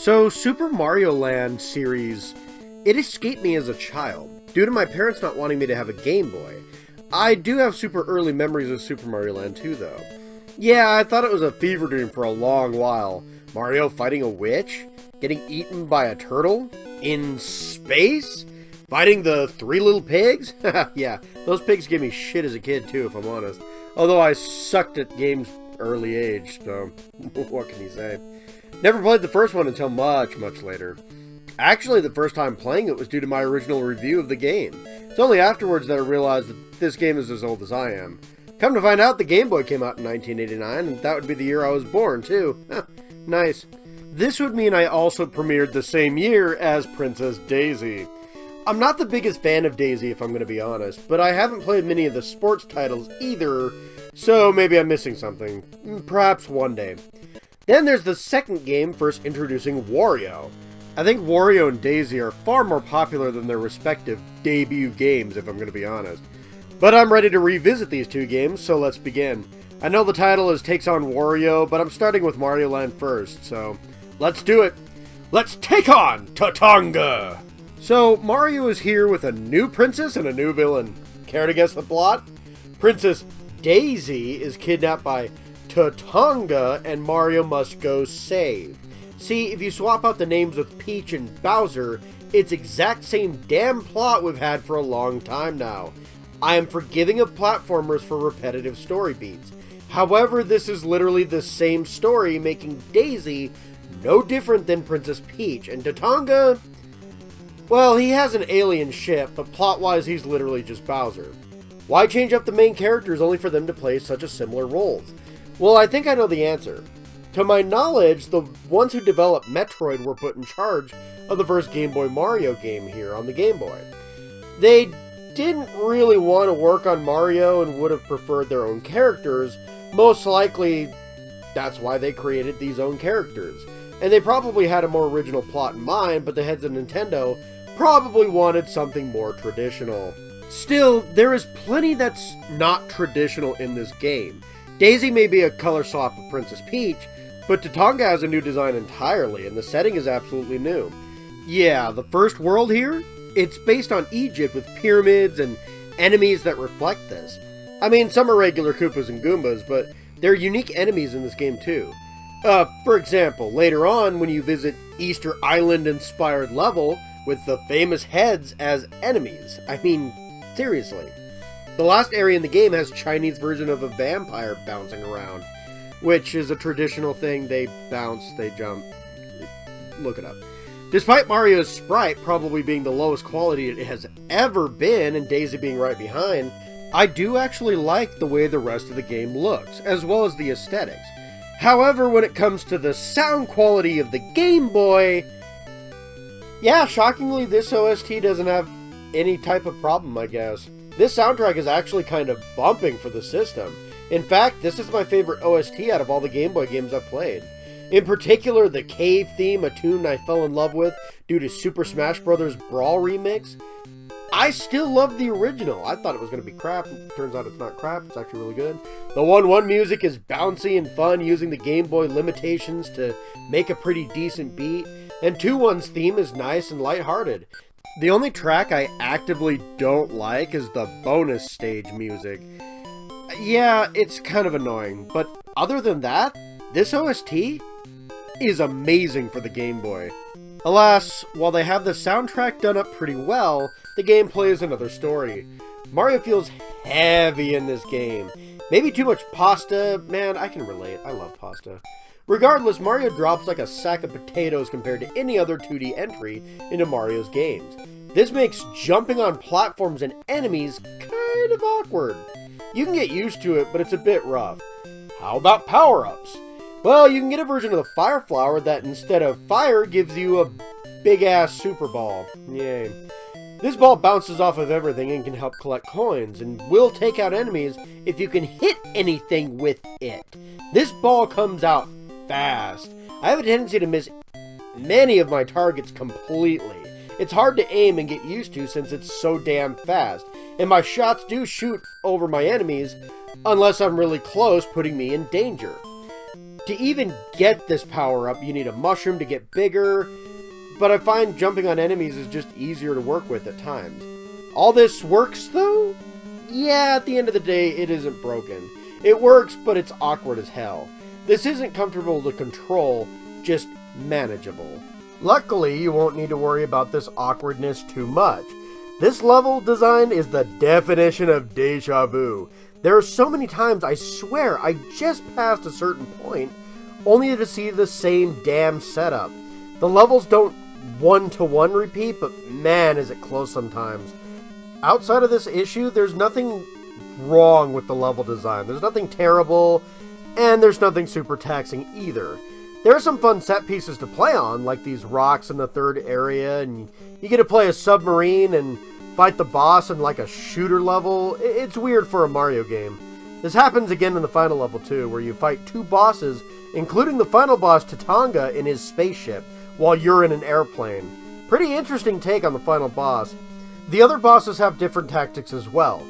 So, Super Mario Land series, it escaped me as a child, due to my parents not wanting me to have a Game Boy. I do have super early memories of Super Mario Land 2, though. Yeah, I thought it was a fever dream for a long while. Mario fighting a witch? Getting eaten by a turtle? In space? Fighting the three little pigs? Yeah, those pigs gave me shit as a kid, too, if I'm honest. Although I sucked at games early age, so what can you say? Never played the first one until much later. Actually, the first time playing it was due to my original review of the game. It's only afterwards that I realized that this game is as old as I am. Come to find out, the Game Boy came out in 1989, and that would be the year I was born, too. Nice. This would mean I also premiered the same year as Princess Daisy. I'm not the biggest fan of Daisy, if I'm going to be honest, but I haven't played many of the sports titles either, so maybe I'm missing something. Perhaps one day. Then there's the second game, first introducing Wario. I think Wario and Daisy are far more popular than their respective debut games, if I'm going to be honest. But I'm ready to revisit these two games, so let's begin. I know the title is Takes on Wario, but I'm starting with Marioland first, so let's do it. Let's take on Tatanga! So, Mario is here with a new princess and a new villain. Care to guess the plot? Princess Daisy is kidnapped by Tatanga, and Mario must go save. See, if you swap out the names with Peach and Bowser, it's exact same damn plot we've had for a long time now. I am forgiving of platformers for repetitive story beats. However, this is literally the same story, making Daisy no different than Princess Peach, and Tatanga, well, he has an alien ship, but plot-wise he's literally just Bowser. Why change up the main characters only for them to play such a similar roles? Well, I think I know the answer. To my knowledge, the ones who developed Metroid were put in charge of the first Game Boy Mario game here on the Game Boy. They didn't really want to work on Mario and would have preferred their own characters. Most likely, that's why they created these own characters. And they probably had a more original plot in mind, but the heads of Nintendo probably wanted something more traditional. Still, there is plenty that's not traditional in this game. Daisy may be a color swap of Princess Peach, but Tatanga has a new design entirely, and the setting is absolutely new. Yeah, the first world here? It's based on Egypt with pyramids and enemies that reflect this. I mean, some are regular Koopas and Goombas, but there are unique enemies in this game too. For example, later on when you visit Easter Island-inspired level with the famous heads as enemies. I mean, seriously. The last area in the game has Chinese version of a vampire bouncing around, which is a traditional thing. They bounce, they jump. Look it up. Despite Mario's sprite probably being the lowest quality it has ever been, and Daisy being right behind, I do actually like the way the rest of the game looks, as well as the aesthetics. However, when it comes to the sound quality of the Game Boy, yeah, shockingly, this OST doesn't have any type of problem, I guess. This soundtrack is actually kind of bumping for the system. In fact, this is my favorite OST out of all the Game Boy games I've played. In particular, the Cave theme, a tune I fell in love with due to Super Smash Bros. Brawl remix. I still love the original. I thought it was going to be crap. Turns out it's not crap. It's actually really good. The 1-1 music is bouncy and fun, using the Game Boy limitations to make a pretty decent beat. And 2-1's theme is nice and lighthearted. The only track I actively don't like is the bonus stage music. Yeah, it's kind of annoying, but other than that, this OST is amazing for the Game Boy. Alas, while they have the soundtrack done up pretty well, the gameplay is another story. Mario feels heavy in this game. Maybe too much pasta. Man, I can relate. I love pasta. Regardless, Mario drops like a sack of potatoes compared to any other 2D entry into Mario's games. This makes jumping on platforms and enemies kind of awkward. You can get used to it, but it's a bit rough. How about power-ups? Well, you can get a version of the Fire Flower that instead of fire gives you a big-ass super ball. Yay. This ball bounces off of everything and can help collect coins, and will take out enemies if you can hit anything with it. This ball comes out fast. I have a tendency to miss many of my targets completely. It's hard to aim and get used to since it's so damn fast, and my shots do shoot over my enemies unless I'm really close, putting me in danger. To even get this power-up, you need a mushroom to get bigger, but I find jumping on enemies is just easier to work with at times. All this works, though? Yeah, at the end of the day, it isn't broken. It works, but it's awkward as hell. This isn't comfortable to control, just manageable. Luckily, you won't need to worry about this awkwardness too much. This level design is the definition of deja vu. There are so many times I swear I just passed a certain point, only to see the same damn setup. The levels don't one-to-one repeat, but man is it close sometimes. Outside of this issue, there's nothing wrong with the level design. There's nothing terrible, and there's nothing super taxing either. There are some fun set pieces to play on, like these rocks in the third area, and you get to play a submarine and fight the boss in like a shooter level. It's weird for a Mario game. This happens again in the final level too, where you fight two bosses, including the final boss Tatanga in his spaceship, while you're in an airplane. Pretty interesting take on the final boss. The other bosses have different tactics as well.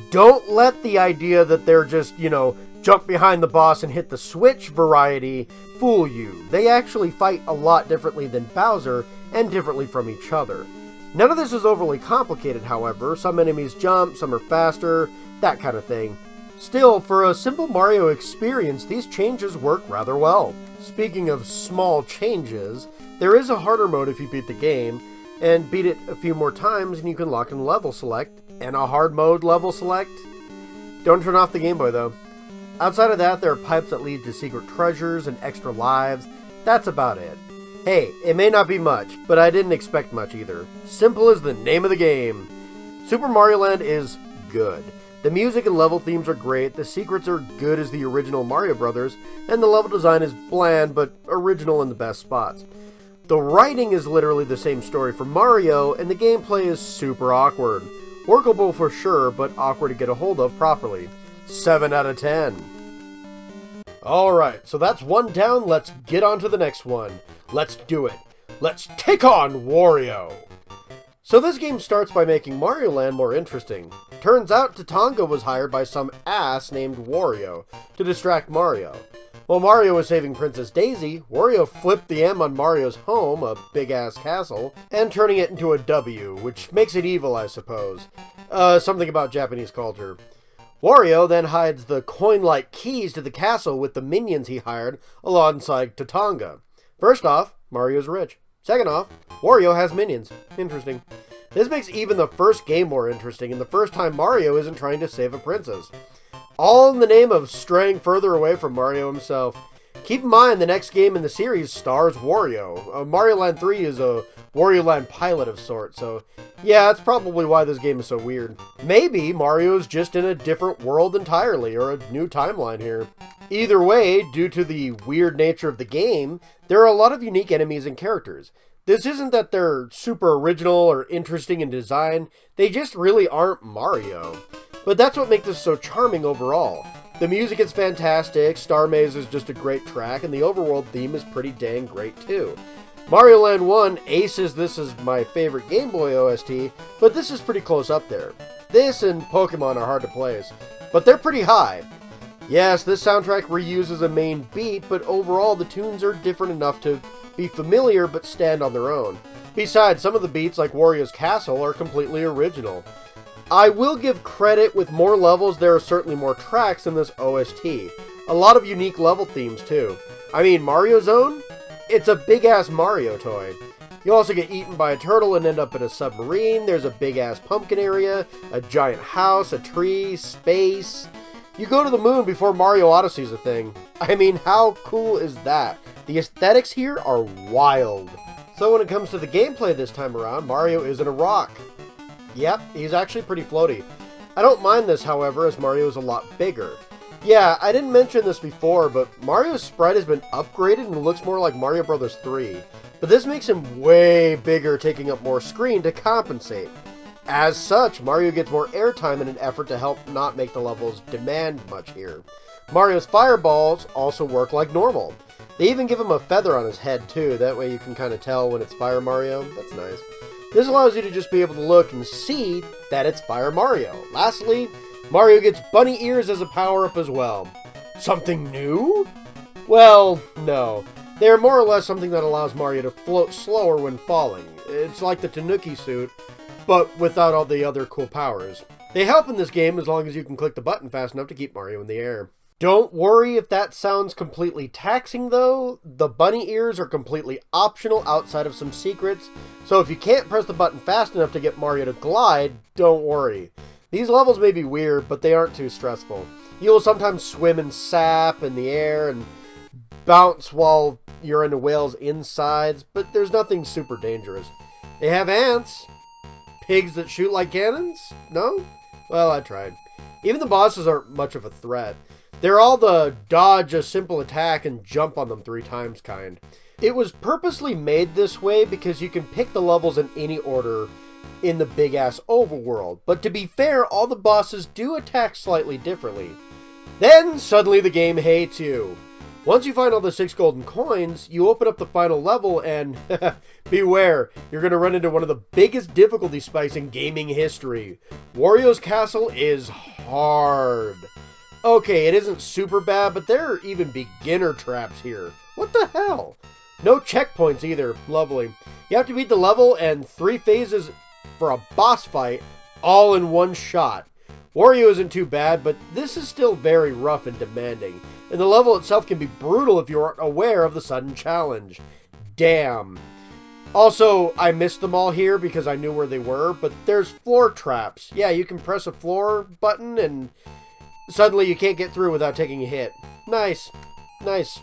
Don't let the idea that they're just, jump behind the boss and hit the switch variety fool you. They actually fight a lot differently than Bowser and differently from each other. None of this is overly complicated, however. Some enemies jump, some are faster, that kind of thing. Still, for a simple Mario experience, these changes work rather well. Speaking of small changes, there is a harder mode if you beat the game, and beat it a few more times and you can lock in level select, and a hard mode level select. Don't turn off the Game Boy though. Outside of that, there are pipes that lead to secret treasures and extra lives. That's about it. Hey, it may not be much, but I didn't expect much either. Simple as the name of the game. Super Mario Land is good. The music and level themes are great, the secrets are good as the original Mario Brothers, and the level design is bland but original in the best spots. The writing is literally the same story for Mario, and the gameplay is super awkward. Workable for sure, but awkward to get a hold of properly. 7 out of 10. Alright, so that's one down, let's get on to the next one. Let's do it. Let's take on Wario! So this game starts by making Marioland more interesting. Turns out Tatanga was hired by some ass named Wario to distract Mario. While Mario was saving Princess Daisy, Wario flipped the M on Mario's home, a big-ass castle, and turning it into a W, which makes it evil, I suppose. Something about Japanese culture. Wario then hides the coin-like keys to the castle with the minions he hired alongside Tatanga. First off, Mario's rich. Second off, Wario has minions. Interesting. This makes even the first game more interesting, and the first time Mario isn't trying to save a princess. All in the name of straying further away from Mario himself. Keep in mind, the next game in the series stars Wario. Mario Land 3 is a Wario Land pilot of sorts, so yeah, that's probably why this game is so weird. Maybe Mario's just in a different world entirely, or a new timeline here. Either way, due to the weird nature of the game, there are a lot of unique enemies and characters. This isn't that they're super original or interesting in design, they just really aren't Mario. But that's what makes this so charming overall. The music is fantastic, Star Maze is just a great track, and the overworld theme is pretty dang great too. Mario Land 1 aces this as my favorite Game Boy OST, but this is pretty close up there. This and Pokemon are hard to place, but they're pretty high. Yes, this soundtrack reuses a main beat, but overall the tunes are different enough to be familiar but stand on their own. Besides, some of the beats, like Wario's Castle, are completely original. I will give credit, with more levels there are certainly more tracks in this OST. A lot of unique level themes too. I mean, Mario Zone? It's a big-ass Mario toy. You also get eaten by a turtle and end up in a submarine, there's a big-ass pumpkin area, a giant house, a tree, space. You go to the moon before Mario Odyssey's a thing. I mean, how cool is that? The aesthetics here are wild. So when it comes to the gameplay this time around, Mario isn't a rock. Yep, he's actually pretty floaty. I don't mind this, however, as Mario is a lot bigger. Yeah, I didn't mention this before, but Mario's sprite has been upgraded and looks more like Mario Bros. 3. But this makes him way bigger, taking up more screen to compensate. As such, Mario gets more airtime in an effort to help not make the levels demand much here. Mario's fireballs also work like normal. They even give him a feather on his head too, that way you can kind of tell when it's Fire Mario. That's nice. This allows you to just be able to look and see that it's Fire Mario. Lastly, Mario gets bunny ears as a power-up as well. Something new? Well, no. They are more or less something that allows Mario to float slower when falling. It's like the Tanuki suit, but without all the other cool powers. They help in this game as long as you can click the button fast enough to keep Mario in the air. Don't worry if that sounds completely taxing though. The bunny ears are completely optional outside of some secrets, so if you can't press the button fast enough to get Mario to glide, don't worry. These levels may be weird, but they aren't too stressful. You will sometimes swim in sap in the air and bounce while you're in the whale's insides, but there's nothing super dangerous. They have ants. Pigs that shoot like cannons? No? Well, I tried. Even the bosses aren't much of a threat. They're all the dodge a simple attack and jump on them 3 times kind. It was purposely made this way because you can pick the levels in any order in the big-ass overworld. But to be fair, all the bosses do attack slightly differently. Then, suddenly the game hates you. Once you find all the 6 golden coins, you open up the final level and, beware, you're going to run into one of the biggest difficulty spikes in gaming history. Wario's castle is hard. Okay, it isn't super bad, but there are even beginner traps here. What the hell? No checkpoints either. Lovely. You have to beat the level and 3 phases for a boss fight all in one shot. Wario isn't too bad, but this is still very rough and demanding. And the level itself can be brutal if you aren't aware of the sudden challenge. Damn. Also, I missed them all here because I knew where they were, but there's floor traps. Yeah, you can press a floor button and suddenly you can't get through without taking a hit. Nice. Nice.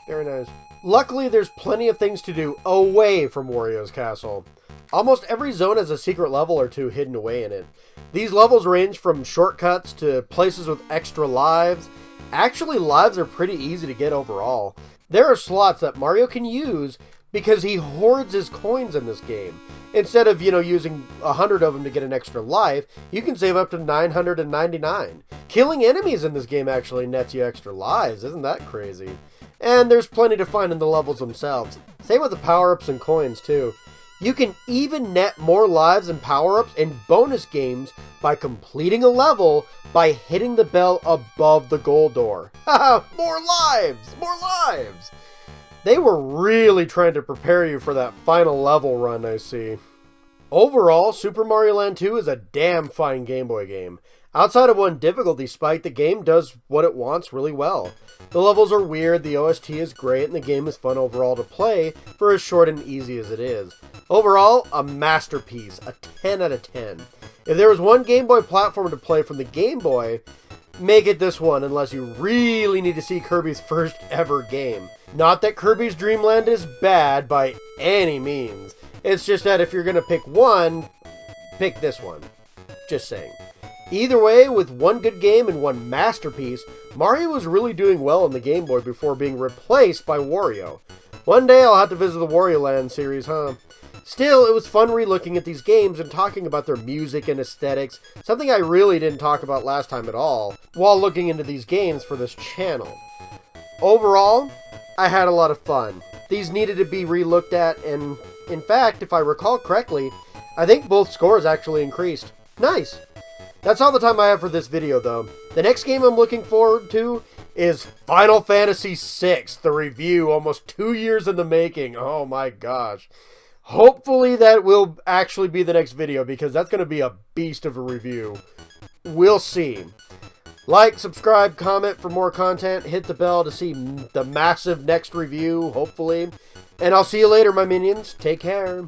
Very nice. Luckily, there's plenty of things to do away from Wario's castle. Almost every zone has a secret level or 2 hidden away in it. These levels range from shortcuts to places with extra lives. Actually, lives are pretty easy to get overall. There are slots that Mario can use because he hoards his coins in this game. Instead of, using 100 of them to get an extra life, you can save up to 999. Killing enemies in this game actually nets you extra lives. Isn't that crazy? And there's plenty to find in the levels themselves. Same with the power-ups and coins, too. You can even net more lives and power-ups in bonus games by completing a level by hitting the bell above the goal door. Haha, more lives! More lives! They were really trying to prepare you for that final level run, I see. Overall, Super Mario Land 2 is a damn fine Game Boy game. Outside of one difficulty spike, the game does what it wants really well. The levels are weird, the OST is great, and the game is fun overall to play for as short and easy as it is. Overall, a masterpiece, a 10 out of 10. If there was one Game Boy platform to play from the Game Boy, make it this one unless you really need to see Kirby's first ever game. Not that Kirby's Dream Land is bad by any means. It's just that if you're going to pick one, pick this one. Just saying. Either way, with one good game and one masterpiece, Mario was really doing well on the Game Boy before being replaced by Wario. One day I'll have to visit the Wario Land series, huh? Still, it was fun re-looking at these games and talking about their music and aesthetics, something I really didn't talk about last time at all, while looking into these games for this channel. Overall, I had a lot of fun. These needed to be re-looked at, and in fact, if I recall correctly, I think both scores actually increased. Nice! That's all the time I have for this video, though. The next game I'm looking forward to is Final Fantasy VI, the review, almost 2 years in the making. Oh my gosh. Hopefully that will actually be the next video, because that's going to be a beast of a review. We'll see. Like, subscribe, comment for more content, hit the bell to see the massive next review, hopefully. And I'll see you later, my minions. Take care.